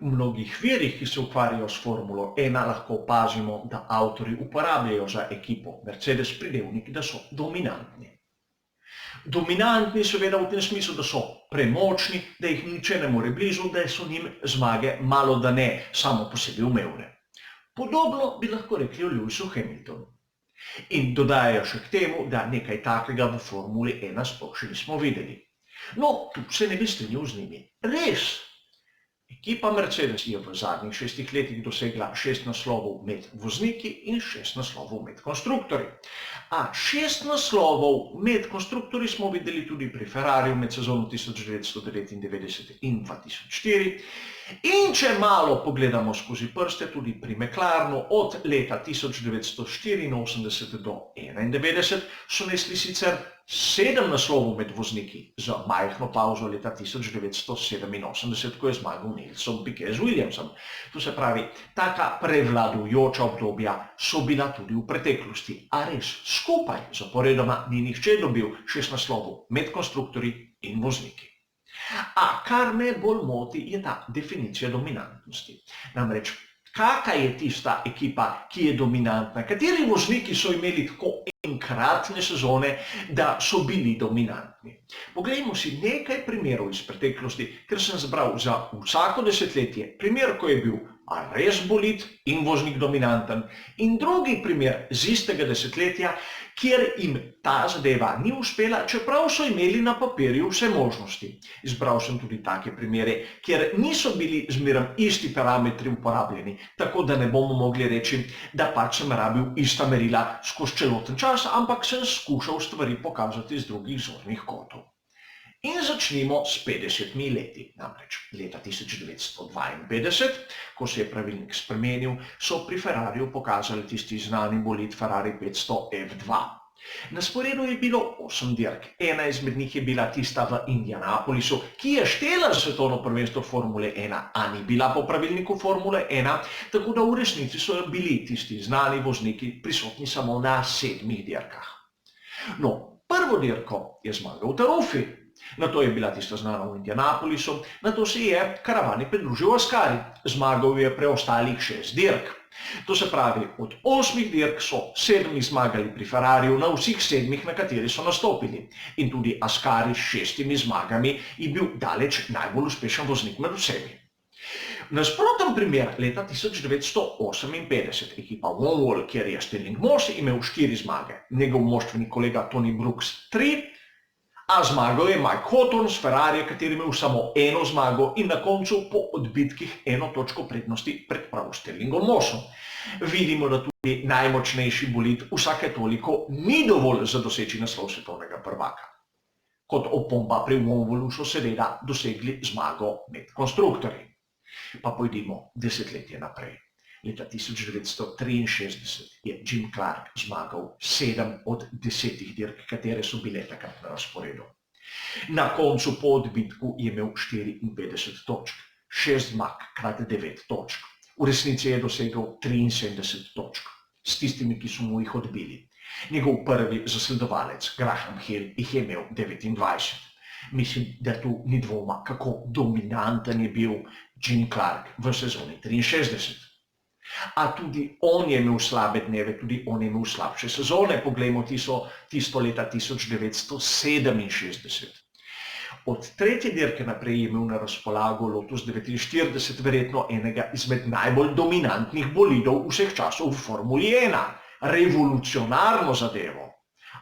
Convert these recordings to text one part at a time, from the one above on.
mnogih virih, ki se ukvarjajo s Formulo 1, lahko opazimo, da avtorji uporabljajo za ekipo Mercedes pridevnik, da so dominantni. Dominantni seveda v tem smislu, da so premočni, da jih niče ne more blizu, da so njim zmage malo da ne samo po sebi umevne. Podobno bi lahko rekli o Lewisu Hamiltonu. In dodajajo še k temu, da nekaj takega v Formuli 1 sploh še nismo videli. No, tu se ne bi strinjal z njimi. Res! Ekipa Mercedes je v zadnjih 6 letih dosegla 6 naslovov med vozniki in 6 naslovov med konstruktorji. A 6 naslovov med konstruktorji smo videli tudi pri Ferrariju med sezono 1999 in 2004. In če malo pogledamo skozi prste, tudi pri McLarenu od leta 1984 do 1991 so nesli sicer 7 naslovov med vozniki, za majhno pauzo leta 1987, ko je zmagal Nelson Piquet z Williamsom. To se pravi, taka prevladujoča obdobja so bila tudi v preteklosti, a res skupaj zaporedoma ni nihče dobil 6 naslovov med konstruktorji in vozniki. A kar me bolj moti, je ta definicija dominantnosti. Namreč, kakšna je tista ekipa, ki je dominantna? Kateri vozniki so imeli tako enkratne sezone, da so bili dominantni? Poglejmo si nekaj primerov iz preteklosti, ker sem zbral za vsako desetletje primer, ko je bil res bolid in voznik dominanten, in drugi primer z istega desetletja, kjer jim ta zadeva ni uspela, čeprav so imeli na papirju vse možnosti. Izbral sem tudi take primere, kjer niso bili zmeraj isti parametri uporabljeni, tako da ne bomo mogli reči, da pač sem rabil ista merila skozi celoten čas, ampak sem skušal stvari pokazati z drugih zornih kotov. In začnimo s 50 leti. Namreč leta 1952, ko se je pravilnik spremenil, so pri Ferrariju pokazali tisti znani bolid Ferrari 500 F2. Na sporedu je bilo 8 dirk. Ena izmed njih je bila tista v Indianapolisu, ki je štela za svetovno prvenstvo Formule 1, a ni bila po pravilniku Formule 1, tako da v resnici so bili tisti znani vozniki prisotni samo na 7 dirkah. No, prvo dirko je zmagal Taruffi. Nato je bila tista znana v Indianapolisu, nato se je karavani pridružil Ascari. Zmagal je preostalih 6 dirk. To se pravi, od 8 dirk so 7 zmagali pri Ferrariju, na vseh 7, na kateri so nastopili. In tudi Ascari s 6 zmagami je bil daleč najbolj uspešen voznik med vsemi. Nasproten primer leta 1958, ekipa Wanwall, kjer je Stirling Moss imel 4 zmage, njegov moštveni kolega Tony Brooks 3, a zmagal je Mike Hawthorn s Ferrarija, kateri imel samo 1 zmago in na koncu po odbitkih 1 točko prednosti pred prav Stirlingom Mossom. Vidimo, da tudi najmočnejši bolid vsake toliko ni dovolj za doseči naslov svetovnega prvaka. Kot opomba pri Wanwallu so seveda dosegli zmago med konstruktorji. Pa pojdimo desetletje naprej. Leta 1963 je Jim Clark zmagal 7 od 10 dirk, katere so bile takrat na razporedu. Na koncu po odbitku je imel 54 točk, 6 zmag krat 9 točk. V resnici je dosegel 73 točk s tistimi, ki so mu jih odbili. Njegov prvi zasledovalec, Graham Hill, jih je imel 29. Mislim, da tu ni dvoma, kako dominanten je bil Jim Clark v sezoni 63. A tudi on je imel slabe dneve, tudi on je imel slabše sezone. Poglejmo tisto leta 1967. Od 3. dirke naprej je imel na razpolago Lotus 49, verjetno enega izmed najbolj dominantnih bolidov vseh časov v Formuli 1. Revolucionarno zadevo.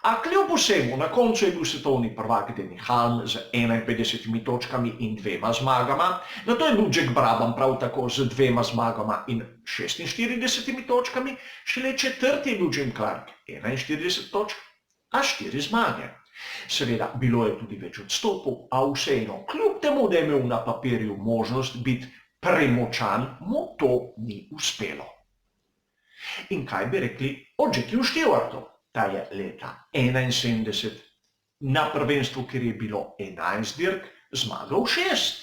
A kljub vsemu, na koncu je bil svetovni prvak Denny Hulme z 51 točkami in 2 zmagama, nato je bil Jack Brabham prav tako z 2 zmagama in 46 točkami, šele 4. je bil Jim Clark, 41 točk, a 4 zmage. Seveda, bilo je tudi več odstopov, a vseeno, kljub temu, da je imel na papirju možnost biti premočan, mu to ni uspelo. In kaj bi rekli o Jackyju Stewartu? Ta je leta 1971 na prvenstvu, kjer je bilo 11 dirk, zmagal 6.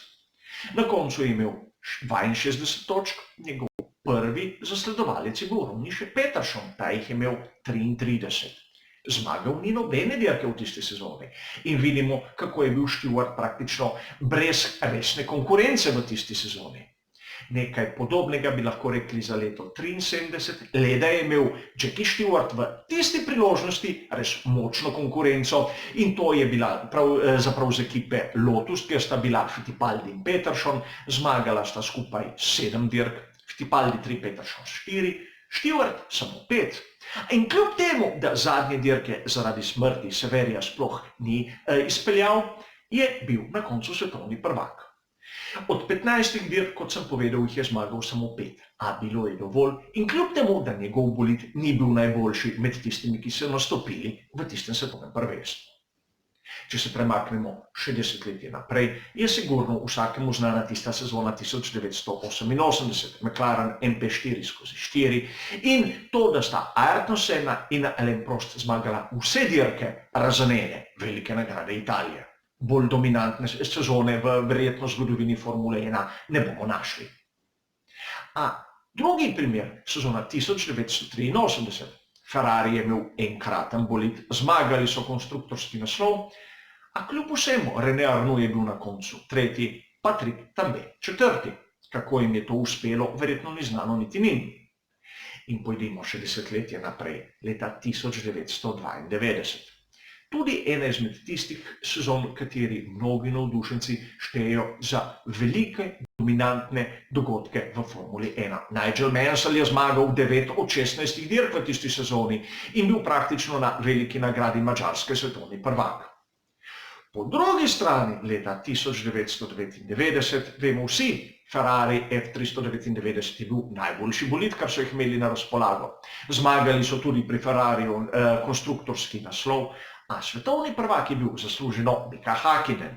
Na koncu je imel 62 točk, njegov prvi zasledovalec je bil Ronnie Peterson, ta jih je imel 33. Zmagal ni nobene dirke v tisti sezoni. In vidimo, kako je bil Stewart praktično brez resne konkurence v tisti sezoni. Nekaj podobnega bi lahko rekli za leto 1973, le da je imel Jackie Stewart v tisti priložnosti res močno konkurenco in to je bila pravzaprav z ekipe Lotus, kjer sta bila Fittipaldi in Peterson, zmagala sta skupaj 7 dirk, Fittipaldi 3, Peterson 4, Stewart samo 5. In kljub temu, da zadnje dirke zaradi smrti Severija sploh ni izpeljal, je bil na koncu svetovni prvak. Od 15 dirk, kot sem povedal, jih je zmagal samo 5, a bilo je dovolj in kljub temu, da njegov bolid ni bil najboljši med tistimi, ki so nastopili v tistem svetovnem prvenstvu. Če se premaknemo še desetletje naprej, je sigurno vsakemu znana tista sezona 1988, McLaren MP4/4 in to, da sta Ayrton Senna in Alain Prost zmagala vse dirke razen ene velike nagrade Italije. Bolj dominantne sezone v verjetno zgodovini Formule 1 ne bomo našli. A drugi primer, sezona 1983. Ferrari je imel enkraten bolid, zmagali so konstruktorski naslov, a kljub vsemu René Arnoux je bil na koncu tretji, Patrick Tambay četrti. Kako jim je to uspelo, verjetno ni znano niti njim. In pojdimo še desetletje naprej, leta 1992. Tudi ena izmed tistih sezon, kateri mnogi navdušenci štejejo za velike, dominantne dogodke v Formuli 1. Nigel Mansell je zmagal 9 od 16 dirk v tisti sezoni in bil praktično na veliki nagradi Madžarske svetovni prvak. Po drugi strani, leta 1999, vemo vsi, Ferrari F399 je bil najboljši bolid, kar so jih imeli na razpolago. Zmagali so tudi pri Ferrariju konstruktorski naslov, a svetovni prvak je bil zasluženo Mika Hakkinen.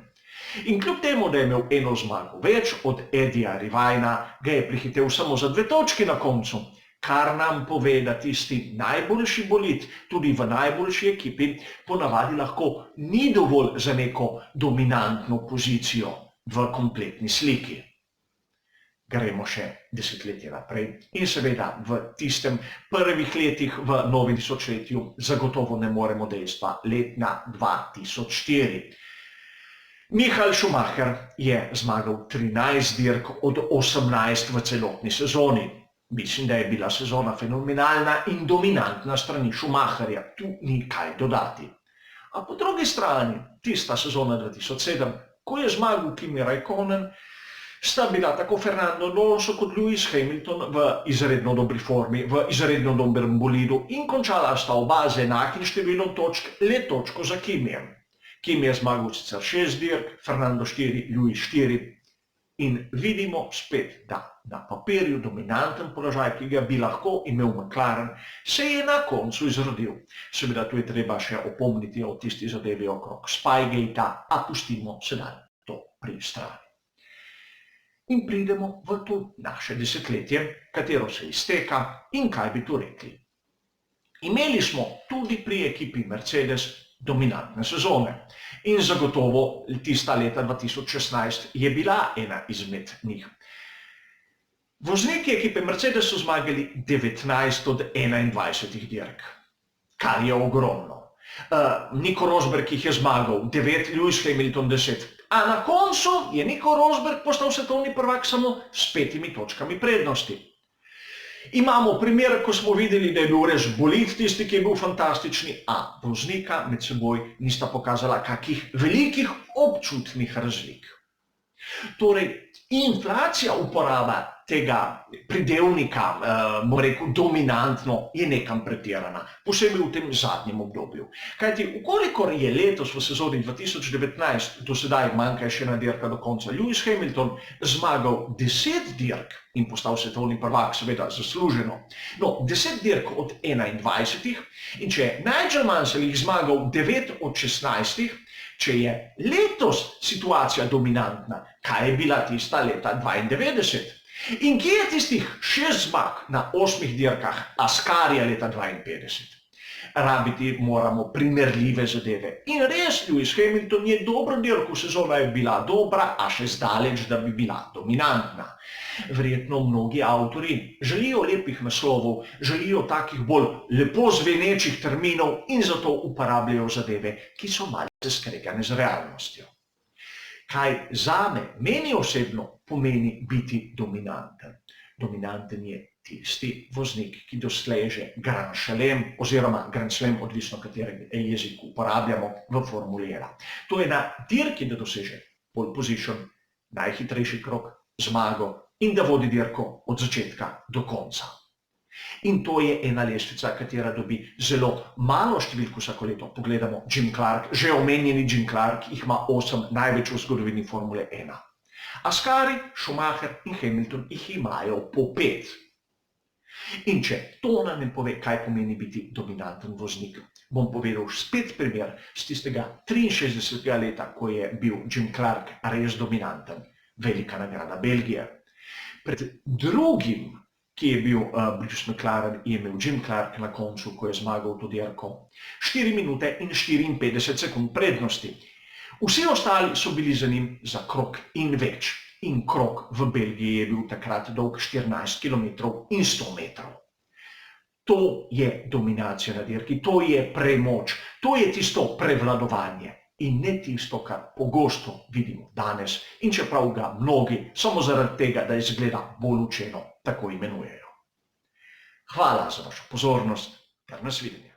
In kljub temu, da je imel eno zmago več od Eddija Irvina, ga je prihitel samo za 2 točke na koncu, kar nam pove, da tisti najboljši bolid, tudi v najboljši ekipi, ponavadi lahko ni dovolj za neko dominantno pozicijo v kompletni sliki. Gremo še desetletje naprej in seveda v tistem prvih letih v novem tisočletju zagotovo ne moremo dejstva letna 2004. Michael Schumacher je zmagal 13 dirk od 18 v celotni sezoni. Mislim, da je bila sezona fenomenalna in dominantna strani Schumacherja, tu ni kaj dodati. A po drugi strani, tista sezona 2007, ko je zmagal Kimi Raikkonen, sta bila tako Fernando Alonso kot Lewis Hamilton v izredno dobri formi, v izredno dobrem bolidu in končala sta oba z enakim številom točk, le točko za Kimijem. Kimi je zmagal sicer 6 dirk, Fernando 4, Lewis 4 in vidimo spet, da na papirju dominanten položaj, ki ga bi lahko imel McLaren, se je na koncu izrodil. Seveda tu je treba še opomniti o tisti zadevi okrog Spygate, a pustimo sedaj to pri strani. In pridemo v to naše desetletje, katero se izteka in kaj bi tu rekli. Imeli smo tudi pri ekipi Mercedes dominantne sezone in zagotovo tista leta 2016 je bila ena izmed njih. Vozniki ekipe Mercedes so zmagali 19 od 21 dirk, kar je ogromno. Nico Rosberg jih je zmagal 9, Lewis Hamilton 10. A na koncu je Nico Rosberg postal svetovni prvak samo s 5 točkami prednosti. Imamo primer, ko smo videli, da je bil res bolid tisti, ki je bil fantastični, a voznika med seboj nista pokazala kakih velikih občutnih razlik. Torej, inflacija uporaba tega pridevnika, bom rekel, dominantno, je nekam pretirana, posebej v tem zadnjem obdobju. Kajti, ukolikor je letos v sezoni 2019, do sedaj manjka še ena dirka do konca, Lewis Hamilton zmagal 10 dirk in postal svetovni prvak, seveda zasluženo. No, 10 dirk od 21 in če je Nigel Mansell jih zmagal 9 od 16, če je letos situacija dominantna, kaj je bila tista leta 92? In kje je tistih 6 zmag na 8 dirkah Ascarija leta 52? Rabiti moramo primerljive zadeve. In res, Lewis Hamilton je dobro dirkal, sezona je bila dobra, a še zdaleč, da bi bila dominantna. Verjetno mnogi avtorji želijo lepih naslovov, želijo takih bolj lepo zvenečih terminov in zato uporabljajo zadeve, ki so malce skregane z realnostjo. kaj zame, meni osebno, pomeni biti dominanten. Dominanten je tisti voznik, ki doseže Grand Slam, oziroma Grand Slam, odvisno katerega jezik uporabljamo v Formuli 1. To je na dirki, da doseže pole position, najhitrejši krog, zmago in da vodi dirko od začetka do konca. In to je ena lestvica, katera dobi zelo malo številk vsako leto. Pogledamo Jim Clark, že omenjeni Jim Clark, jih ima 8, največ v zgodovini Formule 1. Ascari, Schumacher in Hamilton jih imajo po 5. In če to nam ne pove, kaj pomeni biti dominanten voznik, bom povedal spet primer z tistega 63. leta, ko je bil Jim Clark res dominanten. Velika nagrada Belgije. Pred drugim, ki je bil British McLaren, je imel Jim Clark na koncu, ko je zmagal to dirko, 4 minute in 54 sekund prednosti. Vsi ostali so bili za njim za krog in več. In krog v Belgiji je bil takrat dolg 14 km in 100 metrov. To je dominacija na dirki, to je premoč, to je tisto prevladovanje in ne tisto, kar pogosto vidimo danes in čeprav ga mnogi samo zaradi tega, da izgleda bolj učeno, tako imenujejo. Hvala za vašo pozornost, ter nasvidenje.